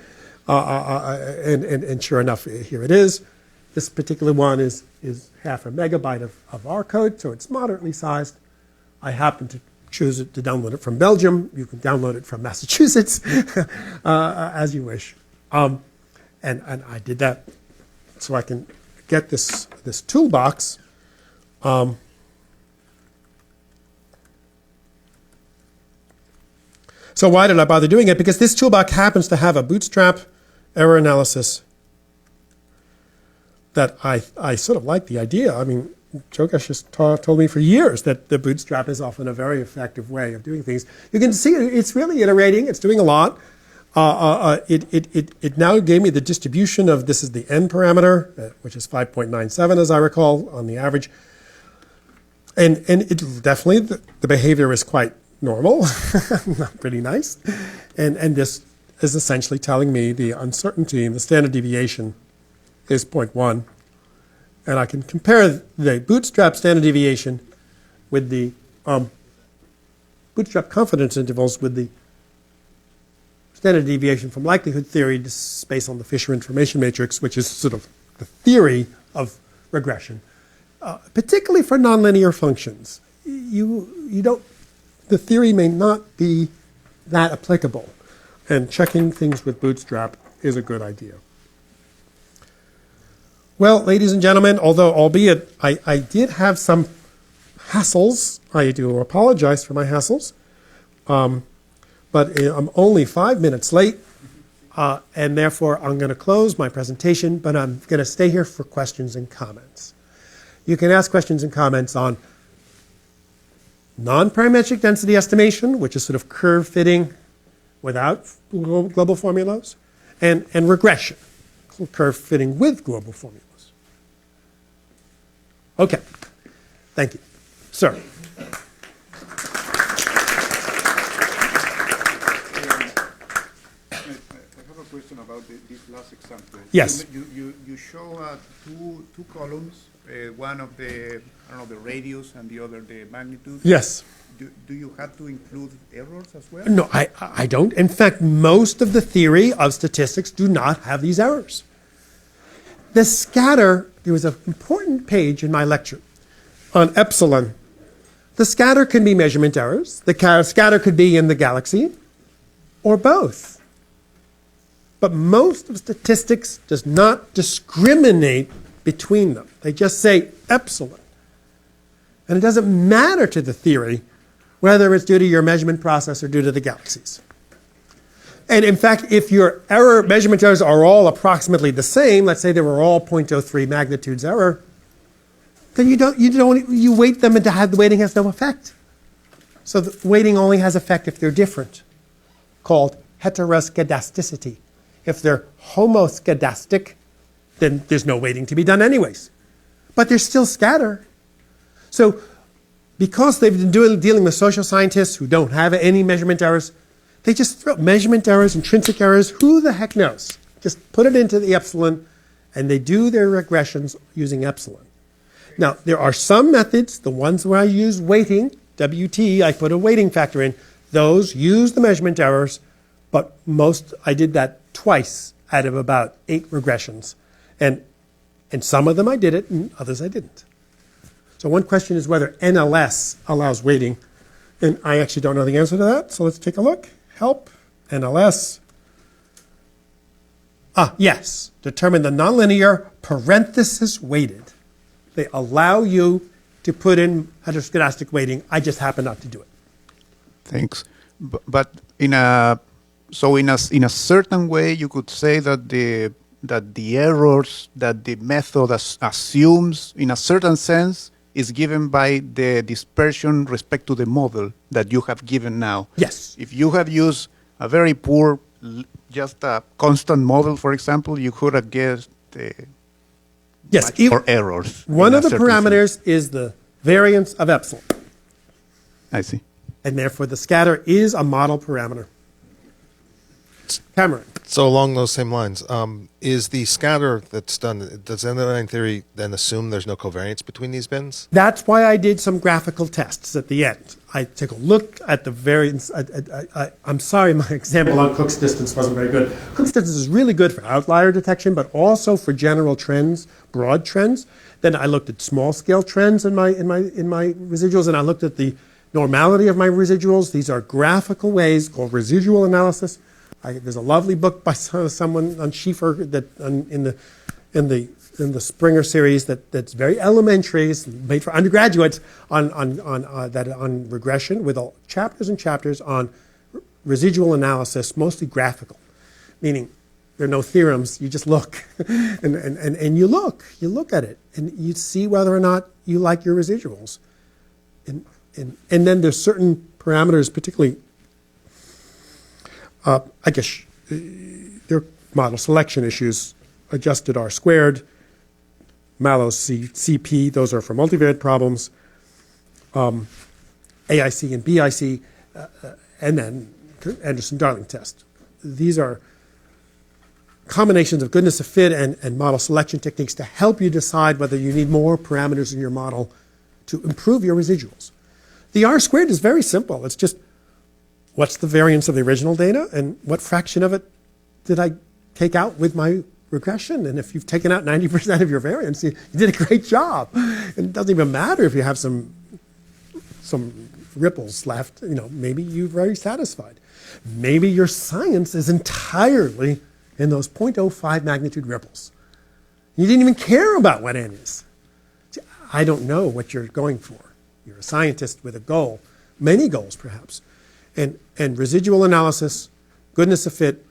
And sure enough, here it is. This particular one is half a megabyte of R code, so it's moderately sized. I happen to choose it to download it from Belgium. You can download it from Massachusetts, as you wish. And I did that so I can get this toolbox. So why did I bother doing it? Because this toolbox happens to have a bootstrap error analysis that I sort of like the idea. I mean, Jogesh has told me for years that the bootstrap is often a very effective way of doing things. You can see it's really iterating. It's doing a lot. It now gave me the distribution of, this is the n parameter, which is 5.97 as I recall on the average. And it definitely, the behavior is quite normal, pretty nice. And this is essentially telling me the uncertainty in the standard deviation is 0.1. And I can compare the bootstrap standard deviation with the bootstrap confidence intervals with the standard deviation from likelihood theory. This is based on the Fisher information matrix, which is sort of the theory of regression, particularly for nonlinear functions. You don't. The theory may not be that applicable, and checking things with bootstrap is a good idea. Well, ladies and gentlemen, although albeit I did have some hassles, I do apologize for my hassles, but I'm only 5 minutes late, and therefore I'm going to close my presentation, but I'm going to stay here for questions and comments. You can ask questions and comments on non-parametric density estimation, which is sort of curve fitting without global formulas, and regression, curve fitting with global formulas. Okay, thank you. Sir. I have a question about this last example. Yes. You show two columns, one of the radius and the other the magnitude. Yes. Do you have to include errors as well? No, I don't. In fact, most of the theory of statistics do not have these errors. The scatter, there was an important page in my lecture on epsilon. The scatter can be measurement errors. The scatter could be in the galaxy, or both. But most of statistics does not discriminate between them. They just say epsilon. And it doesn't matter to the theory whether it's due to your measurement process or due to the galaxies. And in fact, if your measurement errors are all approximately the same, let's say they were all 0.03 magnitudes error, then you weight them and the weighting has no effect. So the weighting only has effect if they're different, called heteroscedasticity. If they're homoscedastic, then there's no weighting to be done anyways. But they're still scatter. So because they've been dealing with social scientists who don't have any measurement errors, they just throw measurement errors, intrinsic errors, who the heck knows? Just put it into the epsilon, and they do their regressions using epsilon. Now, there are some methods, the ones where I use weighting, WT, I put a weighting factor in. Those use the measurement errors, but I did that twice out of about 8 regressions. And some of them I did it, and others I didn't. So one question is whether NLS allows weighting. And I actually don't know the answer to that, so let's take a look. Help, NLS. Yes, determine the nonlinear parenthesis weighted. They allow you to put in heteroscedastic weighting. I just happen not to do it. Thanks. But in a certain way, you could say that the errors that the method assumes, in a certain sense, is given by the dispersion respect to the model that you have given now. Yes. If you have used a very poor, just a constant model, for example, you could have guessed Yes. much more errors. One in of a the certain parameters is the variance of epsilon. sense. I see. And therefore, the scatter is a model parameter. Cameron. So along those same lines, is the scatter that's done, does end-of-line theory then assume there's no covariance between these bins? That's why I did some graphical tests at the end. I took a look at the variance. I'm sorry, my example on Cook's distance wasn't very good. Cook's distance is really good for outlier detection, but also for general trends, broad trends. Then I looked at small scale trends in my residuals, and I looked at the normality of my residuals. These are graphical ways called residual analysis. There's a lovely book by someone on Schieffer that in the Springer series that's very elementary. It's made for undergraduates on regression with chapters and chapters on residual analysis, mostly graphical, meaning there are no theorems. You just look, and you look at it, and you see whether or not you like your residuals, and then there's certain parameters, particularly. I guess there are model selection issues. Adjusted R squared, Mallows CP, those are for multivariate problems. AIC and BIC, and then Anderson-Darling test. These are combinations of goodness of fit and model selection techniques to help you decide whether you need more parameters in your model to improve your residuals. The R squared is very simple. It's just what's the variance of the original data and what fraction of it did I take out with my regression? And if you've taken out 90% of your variance, you did a great job. And it doesn't even matter if you have some ripples left. Maybe you're very satisfied. Maybe your science is entirely in those 0.05 magnitude ripples. You didn't even care about what n is. I don't know what you're going for. You're a scientist with a goal, many goals perhaps. And residual analysis, goodness of fit,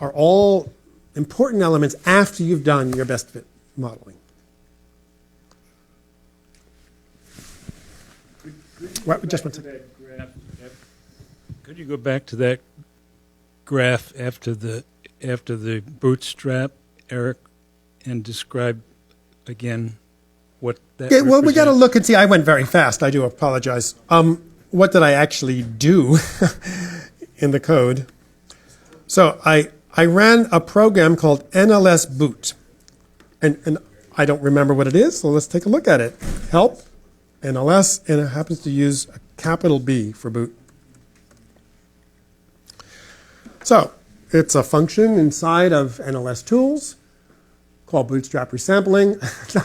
are all important elements after you've done your best fit modeling. Just one second. Could you go back to that graph after the bootstrap, Eric, and describe again what that Okay, well, we got to represents? look and see. I went very fast. I do apologize. What did I actually do in the code? So I ran a program called NLS boot. And I don't remember what it is, so let's take a look at it. Help, NLS, and it happens to use a capital B for boot. So it's a function inside of NLS tools called bootstrap resampling.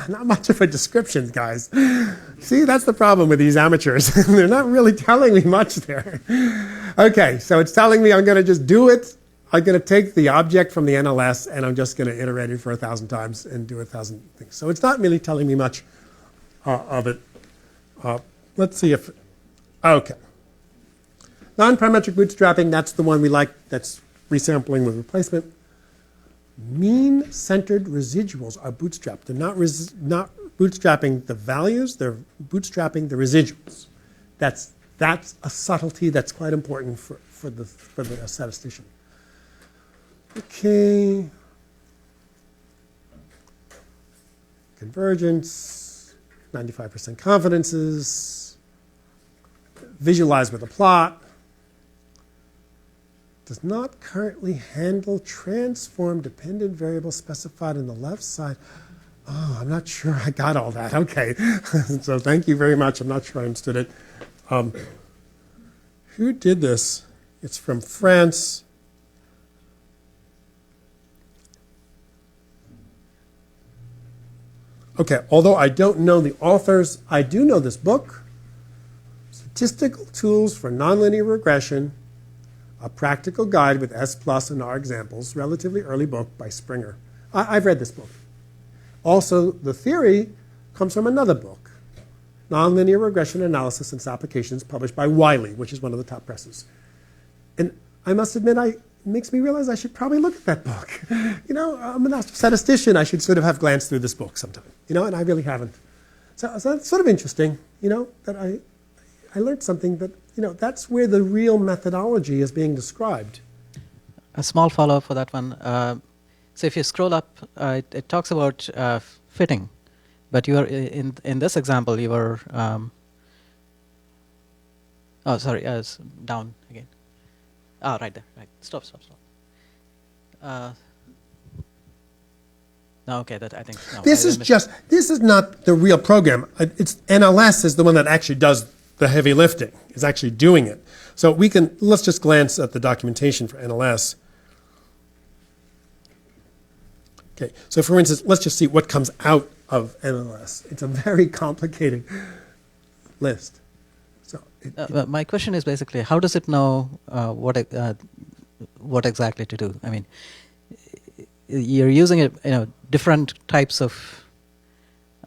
Not much of a description, guys. See, that's the problem with these amateurs. They're not really telling me much there. Okay, so it's telling me I'm going to just do it. I'm going to take the object from the NLS, and I'm just going to iterate it for 1,000 times and do 1,000 things. So it's not really telling me much of it. Let's see if, okay. Non-parametric bootstrapping, that's the one we like. That's resampling with replacement. Mean-centered residuals are bootstrapped. They're not bootstrapping the values, they're bootstrapping the residuals. That's a subtlety that's quite important for the statistician. Okay. Convergence, 95% confidences, visualize with a plot. Does not currently handle transform dependent variables specified on the left side. Oh, I'm not sure I got all that. Okay. So thank you very much. I'm not sure I understood it. Who did this? It's from France. Okay, although I don't know the authors, I do know this book, Statistical Tools for Nonlinear Regression, A Practical Guide with S plus and R Examples, relatively early book by Springer. I've read this book. Also, the theory comes from another book, Nonlinear Regression Analysis and Its Applications, published by Wiley, which is one of the top presses. And I must admit, it makes me realize I should probably look at that book. I'm a statistician. I should sort of have glanced through this book sometime, and I really haven't. So that's sort of interesting, that I learned something, but, that's where the real methodology is being described. A small follow-up for that one. So if you scroll up, it talks about fitting, but you are in this example you were. Oh, sorry, down again. Ah, right there. Right. Stop. No, okay. That I think. No, This is not the real program. It's NLS is the one that actually does the heavy lifting. Is actually doing it. So let's just glance at the documentation for NLS. Okay. So for instance, let's just see what comes out of NLS. It's a very complicated list. So my question is basically, how does it know what exactly to do? I mean, you're using it, different types of.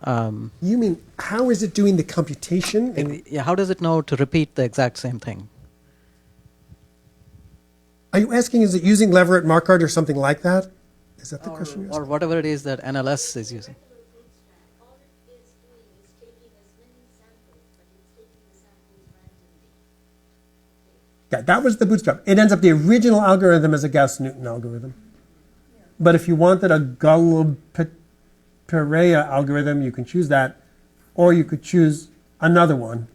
You mean how is it doing the computation? Yeah, how does it know to repeat the exact same thing? Are you asking, is it using Leverett Marquardt or something like that? Is that the question? Or whatever it is that NLS is using. All it is doing is taking as many samples, but it's taking the samples randomly. Yeah, that was the bootstrap. It ends up the original algorithm as a Gauss-Newton algorithm. But if you wanted a Golub-Pereira algorithm, you can choose that, or you could choose another one.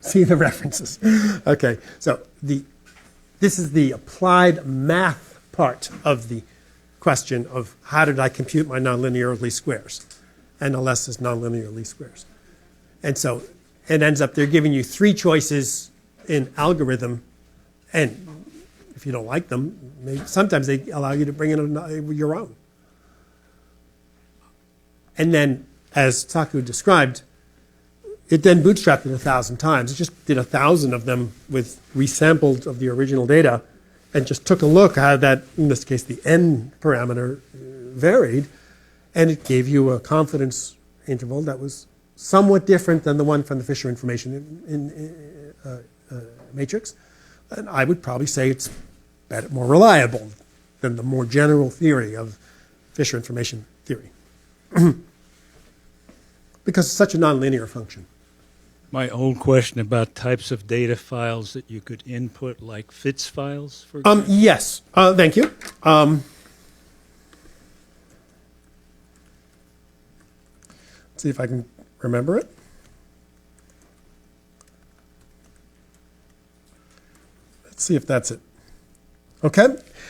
See the references. Okay, so this is the applied math part of the question of how did I compute my nonlinear least squares. NLS is nonlinear least squares. And so it ends up they're giving you 3 choices in algorithm, and if you don't like them, sometimes they allow you to bring in your own. And then, as Saku described, it then bootstrapped it 1,000 times. It just did 1,000 of them with resampled of the original data and just took a look how that, in this case, the n parameter varied, and it gave you a confidence interval that was somewhat different than the one from the Fisher information matrix. And I would probably say it's better, more reliable than the more general theory of Fisher information theory. Because it's such a nonlinear function. My old question about types of data files that you could input, like FITS files, for example? Yes, thank you. Let's see if I can remember it. Let's see if that's it. Okay,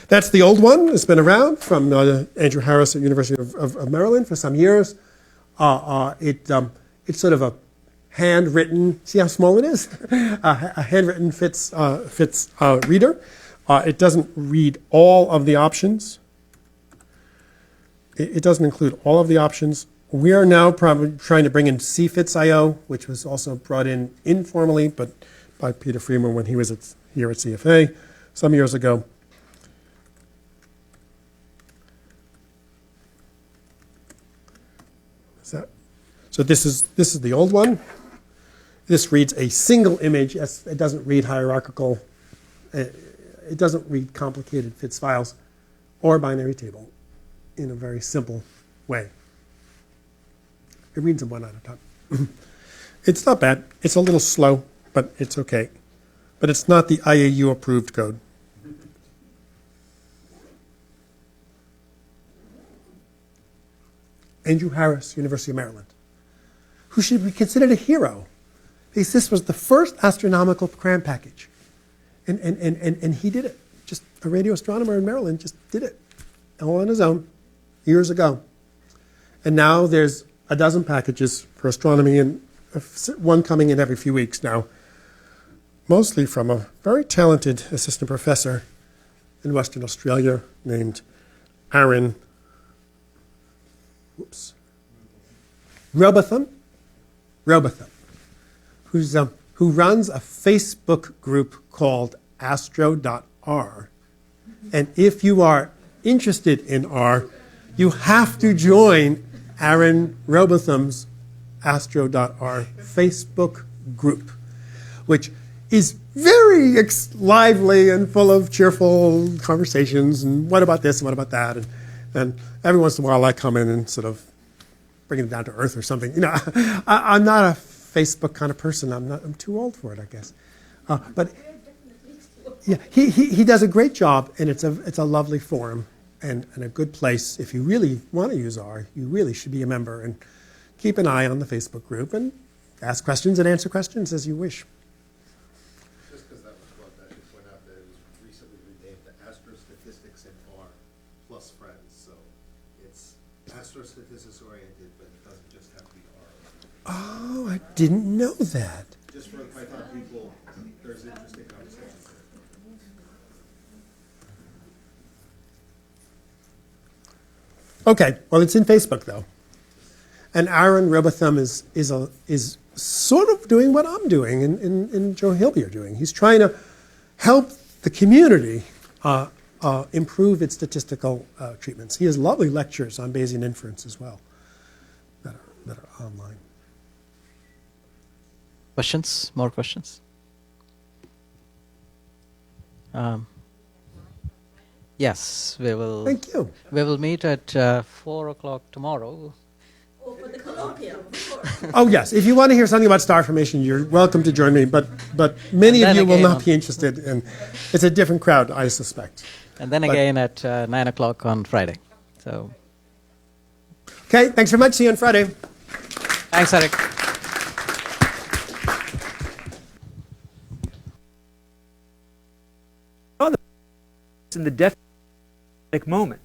that's the old one. It's been around from Andrew Harris at University of Maryland for some years. It's sort of a handwritten, see how small it is? A handwritten FITS reader. It doesn't read all of the options. It doesn't include all of the options. We are now probably trying to bring in CFITS.io, which was also brought in informally, but by Peter Freeman when he was here at CFA some years ago. So this is the old one. This reads a single image. It doesn't read hierarchical. It doesn't read complicated FITS files or binary table in a very simple way. It reads them one at a time. It's not bad. It's a little slow, but it's okay. But it's not the IAU approved code. Andrew Harris, University of Maryland, who should be considered a hero, because this was the first astronomical cram package. And he did it. Just a radio astronomer in Maryland just did it all on his own years ago. And now there's a dozen packages for astronomy, and one coming in every few weeks now, mostly from a very talented assistant professor in Western Australia named Aaron Robotham, who runs a Facebook group called astro.r. And if you are interested in R, you have to join Aaron Robotham's astro.r Facebook group, which is very lively and full of cheerful conversations and what about this and what about that. And every once in a while I come in and sort of bring it down to earth or something. You know, I'm not a Facebook kind of person. I'm too old for it, I guess. But yeah, he does a great job, and it's a lovely forum and a good place. If you really want to use R, you really should be a member and keep an eye on the Facebook group and ask questions and answer questions as you wish. Just because that was what I should point out that it was recently renamed to Astrostatistics in R plus Friends. So it's astrostatistics oriented, but it doesn't just have to be R. Oh, I didn't know that. Just for the Python people, there's interesting conversations there. Okay, well, it's in Facebook though, and Aaron Robotham is sort of doing what I'm doing and Joe Hilby are doing. He's trying to help the community improve its statistical treatments. He has lovely lectures on Bayesian inference as well that are online. Questions? More questions? Yes, we will. Thank you. We will meet at 4 o'clock tomorrow. Oh, for the colloquium. Oh yes, if you want to hear something about star formation, you're welcome to join me. But many of And you then will again not be interested, and it's a different crowd, I suspect. And then But- again at 9 o'clock on Friday. So, Okay, thanks very much. See you on Friday. thanks, Eric. In the definite moment.